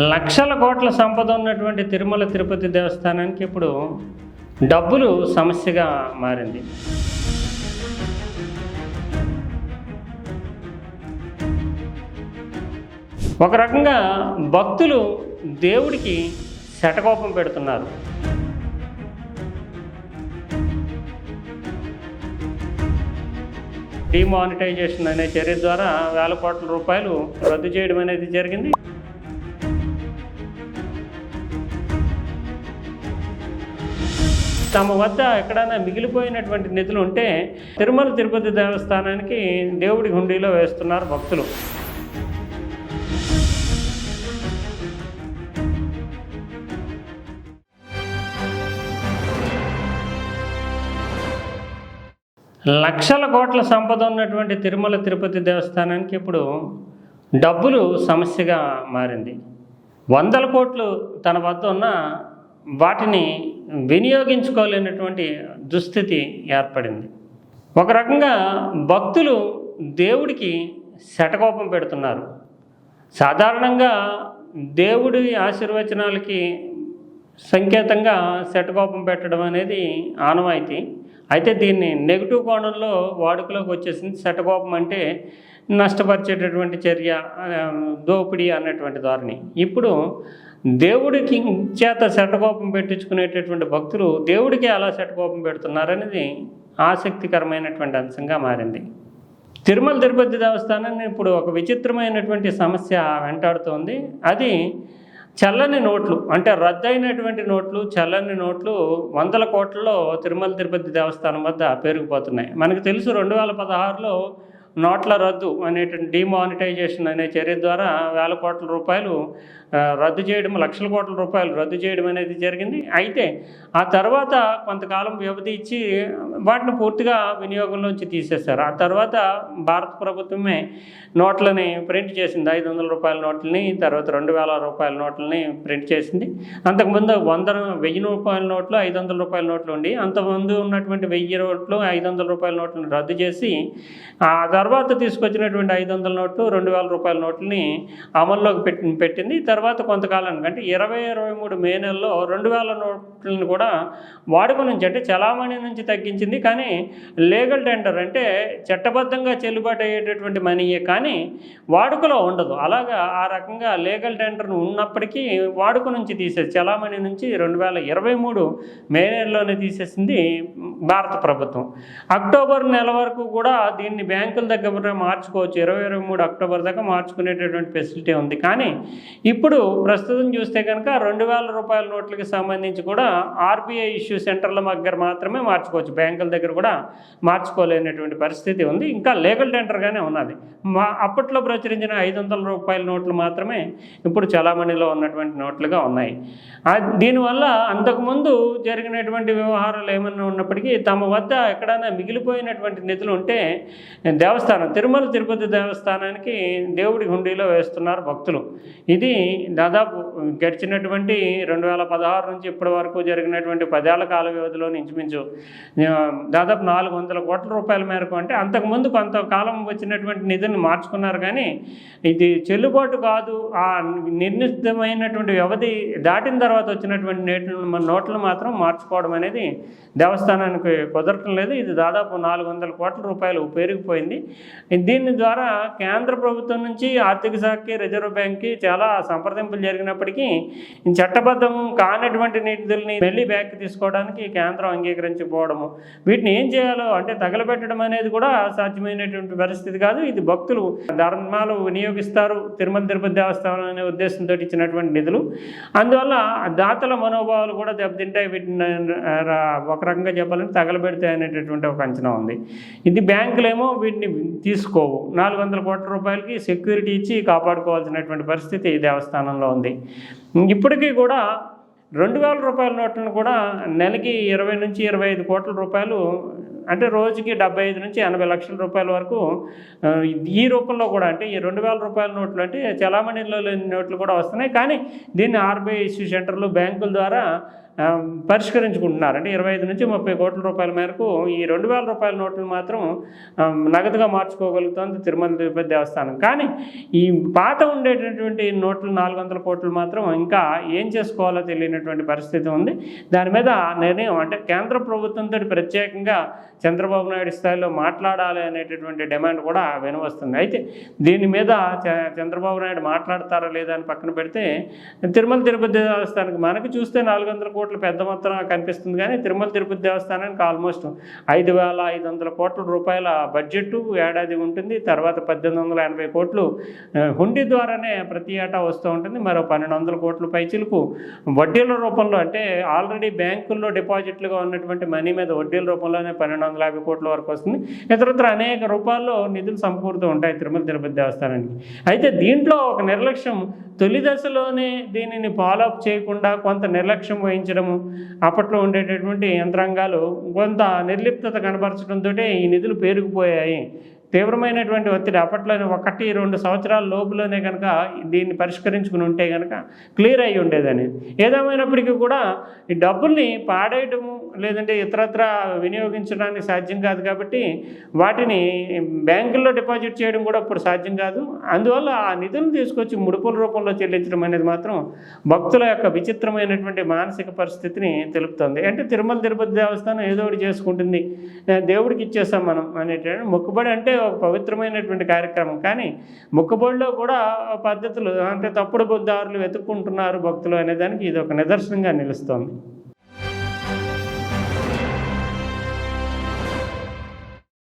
లక్షల కోట్ల సంపద ఉన్నటువంటి తిరుమల తిరుపతి దేవస్థానానికి ఇప్పుడు డబ్బులు సమస్యగా మారింది. ఒక రకంగా భక్తులు దేవుడికి శటకోపం పెడుతున్నారు. డిమానిటైజేషన్ అనే చర్య ద్వారా వేల కోట్ల రూపాయలు రద్దు చేయడం అనేది జరిగింది. తమ వద్ద ఎక్కడైనా మిగిలిపోయినటువంటి నిధులు ఉంటే తిరుమల తిరుపతి దేవస్థానానికి దేవుడి హుండీలో వేస్తున్నారు భక్తులు. లక్షల కోట్ల సంపద ఉన్నటువంటి తిరుమల తిరుపతి దేవస్థానానికి ఇప్పుడు డబ్బులు సమస్యగా మారింది. వందల కోట్లు తన వద్ద ఉన్న వాటిని వినియోగించుకోలేనటువంటి దుస్థితి ఏర్పడింది. ఒక రకంగా భక్తులు దేవుడికి శటకోపం పెడుతున్నారు. సాధారణంగా దేవుడి ఆశీర్వచనాలకి సంకేతంగా శటకోపం పెట్టడం అనేది ఆనవాయితీ. అయితే దీన్ని నెగిటివ్ కోణంలో వాడుకలోకి వచ్చేసింది. శటకోపం అంటే నష్టపరిచేటటువంటి చర్య, దోపిడీ అన్నటువంటి ధోరణి. ఇప్పుడు దేవుడికి చేత శటకోపం పెట్టించుకునేటటువంటి భక్తులు దేవుడికి ఎలా శటకోపం పెడుతున్నారనేది ఆసక్తికరమైనటువంటి అంశంగా మారింది. తిరుమల తిరుపతి దేవస్థానాన్ని ఇప్పుడు ఒక విచిత్రమైనటువంటి సమస్య వెంటాడుతోంది. అది చల్లని నోట్లు, అంటే రద్దయినటువంటి నోట్లు, చల్లని నోట్లు వందల కోట్లలో తిరుమల తిరుపతి దేవస్థానం వద్ద పెరిగిపోతున్నాయి. మనకు తెలుసు 2016లో నోట్ల రద్దు అనేటువంటి డిమానిటైజేషన్ అనే చర్య ద్వారా వేల కోట్ల రూపాయలు రద్దు చేయడం, లక్షల కోట్ల రూపాయలు రద్దు చేయడం అనేది జరిగింది. అయితే ఆ తర్వాత కొంతకాలం వ్యవధి ఇచ్చి వాటిని పూర్తిగా వినియోగంలోంచి తీసేశారు. ఆ తర్వాత భారత ప్రభుత్వమే నోట్లని ప్రింట్ చేసింది. 500 రూపాయల నోట్లని, తర్వాత 2000 రూపాయల నోట్లని ప్రింట్ చేసింది. అంతకుముందు 1000 రూపాయల నోట్లు, 500 రూపాయల నోట్లు ఉండి, అంతకుముందు ఉన్నటువంటి 1000 నోట్లు, 500 రూపాయల నోట్లను రద్దు చేసి ఆ తర్వాత తీసుకొచ్చినటువంటి 500 నోట్లు, 2000 రూపాయల నోట్లని అమల్లోకి పెట్టింది. తర్వాత కొంతకాలానికి అంటే 2023 మే నెలలో 2000 నోట్లను కూడా వాడుక నుంచి, అంటే చలామణి నుంచి తగ్గించింది. కానీ లీగల్ టెండర్ అంటే చట్టబద్ధంగా చెల్లుబాటు అయ్యేటటువంటి మనీయే, కానీ వాడుకలో ఉండదు. అలాగా ఆ రకంగా లీగల్ టెండర్ ఉన్నప్పటికీ వాడుక నుంచి తీసేసి చలామణి నుంచి 2023 మే నెలలోనే తీసేసింది భారత ప్రభుత్వం. అక్టోబర్ నెల వరకు కూడా దీన్ని బ్యాంకుల దగ్గర మార్చుకోవచ్చు. 2023 అక్టోబర్ దాకా మార్చుకునేటటువంటి ఫెసిలిటీ ఉంది. కానీ ఇప్పుడు ప్రస్తుతం చూస్తే కనుక 2000 రూపాయల నోట్లకి సంబంధించి కూడా ఆర్బీఐ ఇష్యూ సెంటర్ల దగ్గర మాత్రమే మార్చుకోవచ్చు. బ్యాంకుల దగ్గర కూడా మార్చుకోలేనటువంటి పరిస్థితి ఉంది. ఇంకా లీగల్ టెండర్గానే ఉన్నది. అప్పట్లో ప్రచురించిన 500 రూపాయల నోట్లు మాత్రమే ఇప్పుడు చలామణిలో ఉన్నటువంటి నోట్లుగా ఉన్నాయి. దీనివల్ల అంతకుముందు జరిగినటువంటి వ్యవహారాలు ఏమన్నా ఉన్నప్పటికీ తమ వద్ద ఎక్కడైనా మిగిలిపోయినటువంటి నిధులు ఉంటే దేవస్థానం, తిరుమల తిరుపతి దేవస్థానానికి దేవుడి హుండీలో వేస్తున్నారు భక్తులు. ఇది దాదాపు గడిచినటువంటి 2016 నుంచి ఇప్పటి వరకు జరిగినటువంటి 10 ఏళ్ల కాల వ్యవధిలో ఇంచుమించు దాదాపు 400 కోట్ల రూపాయల మేరకు. అంటే అంతకుముందు కొంతకాలం వచ్చినటువంటి నిధులను మార్చుకున్నారు, కానీ ఇది చెల్లుబాటు కాదు. ఆ నిర్ణీతమైనటువంటి వ్యవధి దాటిన తర్వాత వచ్చినటువంటి నోట్లను మాత్రం మార్చుకోవడం అనేది దేవస్థానానికి కుదరటం లేదు. ఇది దాదాపు 400 కోట్ల రూపాయలు పెరిగిపోయింది. దీని ద్వారా కేంద్ర ప్రభుత్వం నుంచి ఆర్థిక శాఖకి, రిజర్వ్ బ్యాంక్కి చాలా సంప్రదింపులు జరిగినప్పటికీ చట్టబద్ధం కానటువంటి నిధుల్ని మళ్ళీ బ్యాంక్ తీసుకోవడానికి కేంద్రం అంగీకరించకపోవడము, వీటిని ఏం చేయాలో అంటే తగలబెట్టడం అనేది కూడా సాధ్యమైనటువంటి పరిస్థితి కాదు. ఇది భక్తులు ధర్మాలు వినియోగిస్తారు తిరుమల తిరుపతి దేవస్థానం అనే ఉద్దేశంతో ఇచ్చినటువంటి నిధులు. అందువల్ల దాతల మనోభావాలు కూడా దెబ్బతింటాయి. వీటిని ఒక రకంగా చెప్పాలంటే తగలబెడతాయి అనేటటువంటి ఒక అంచనా ఉంది. ఇది బ్యాంకులేమో వీటిని తీసుకోవు. 400 కోట్ల రూపాయలకి సెక్యూరిటీ ఇచ్చి కాపాడుకోవాల్సినటువంటి పరిస్థితి దేవస్థానంలో ఉంది. ఇప్పటికీ కూడా 2000 రూపాయల నోట్లను కూడా నెలకి 20 నుంచి 25 కోట్ల రూపాయలు అంటే రోజుకి 75 నుంచి 80 లక్షల రూపాయల వరకు ఈ రూపంలో కూడా అంటే ఈ 2000 రూపాయల నోట్లు అంటే చలామణిలో లేని నోట్లు కూడా వస్తున్నాయి. కానీ దీన్ని ఆర్బీఐ ఇష్యూ సెంటర్లు బ్యాంకుల ద్వారా పరిష్కరించుకుంటున్నారు. అంటే 25 నుంచి 30 కోట్ల రూపాయల మేరకు ఈ 2000 రూపాయల నోట్లు మాత్రం నగదుగా మార్చుకోగలుగుతుంది తిరుమల తిరుపతి దేవస్థానం. కానీ ఈ పాత ఉండేటటువంటి నోట్లు 400 కోట్లు మాత్రం ఇంకా ఏం చేసుకోవాలో తెలియనటువంటి పరిస్థితి ఉంది. దాని మీద నిర్ణయం అంటే కేంద్ర ప్రభుత్వంతో ప్రత్యేకంగా చంద్రబాబు నాయుడు స్థాయిలో మాట్లాడాలి అనేటటువంటి డిమాండ్ కూడా వినవస్తుంది. అయితే దీని మీద చంద్రబాబు నాయుడు మాట్లాడతారా లేదా అని పక్కన పెడితే తిరుమల తిరుపతి దేవస్థానానికి మనకు చూస్తే 400 కోట్లు పెద్ద మొత్తంగా కనిపిస్తుంది. కానీ తిరుమల తిరుపతి దేవస్థానానికి ఆల్మోస్ట్ 5,500 కోట్ల రూపాయల బడ్జెట్ ఏడాది ఉంటుంది. తర్వాత 1,880 కోట్లు హుండీ ద్వారానే ప్రతి ఏటా వస్తూ ఉంటుంది. మరో 1,200 కోట్ల పైచిలకు వడ్డీల రూపంలో అంటే ఆల్రెడీ బ్యాంకుల్లో డిపాజిట్లుగా ఉన్నటువంటి మనీ మీద వడ్డీల రూపంలోనే 1,250 కోట్ల వరకు వస్తుంది. ఇతరత్ర అనేక రూపాల్లో నిధులు సమకూరుతూ ఉంటాయి తిరుమల తిరుపతి దేవస్థానానికి. అయితే దీంట్లో ఒక నిర్లక్ష్యం తొలి దశలోనే దీనిని ఫాలోఅప్ చేయకుండా కొంత నిర్లక్ష్యం వహించడము, అప్పట్లో ఉండేటటువంటి యంత్రాంగాలు కొంత నిర్లిప్తత కనబరచడంతో ఈ నిధులు పేరుకుపోయాయి. తీవ్రమైనటువంటి ఒత్తిడి అప్పట్లోనే 1-2 సంవత్సరాల లోపులోనే కనుక దీన్ని పరిష్కరించుకుని ఉంటే కనుక క్లియర్ అయ్యి ఉండేదని. ఏదేమైనప్పటికీ కూడా ఈ డబ్బుల్ని పాడేయటము లేదంటే ఇతరత్ర వినియోగించడానికి సాధ్యం కాదు. కాబట్టి వాటిని బ్యాంకుల్లో డిపాజిట్ చేయడం కూడా ఇప్పుడు సాధ్యం కాదు. అందువల్ల ఆ నిధులను తీసుకొచ్చి ముడుపుల రూపంలో చెల్లించడం అనేది మాత్రం భక్తుల యొక్క విచిత్రమైనటువంటి మానసిక పరిస్థితిని తెలుపుతుంది. అంటే తిరుమల తిరుపతి దేవస్థానం ఏదో ఒకటి చేసుకుంటుంది, దేవుడికి ఇచ్చేస్తాం మనం అనేటువంటి మొక్కుబడి అంటే ఒక పవిత్రమైనటువంటి కార్యక్రమం. కానీ మొక్కుబడిలో కూడా పద్ధతులు అంటే తప్పుడు దారులు వెతుక్కుంటున్నారు భక్తులు అనేదానికి ఇది ఒక నిదర్శనంగా నిలుస్తోంది.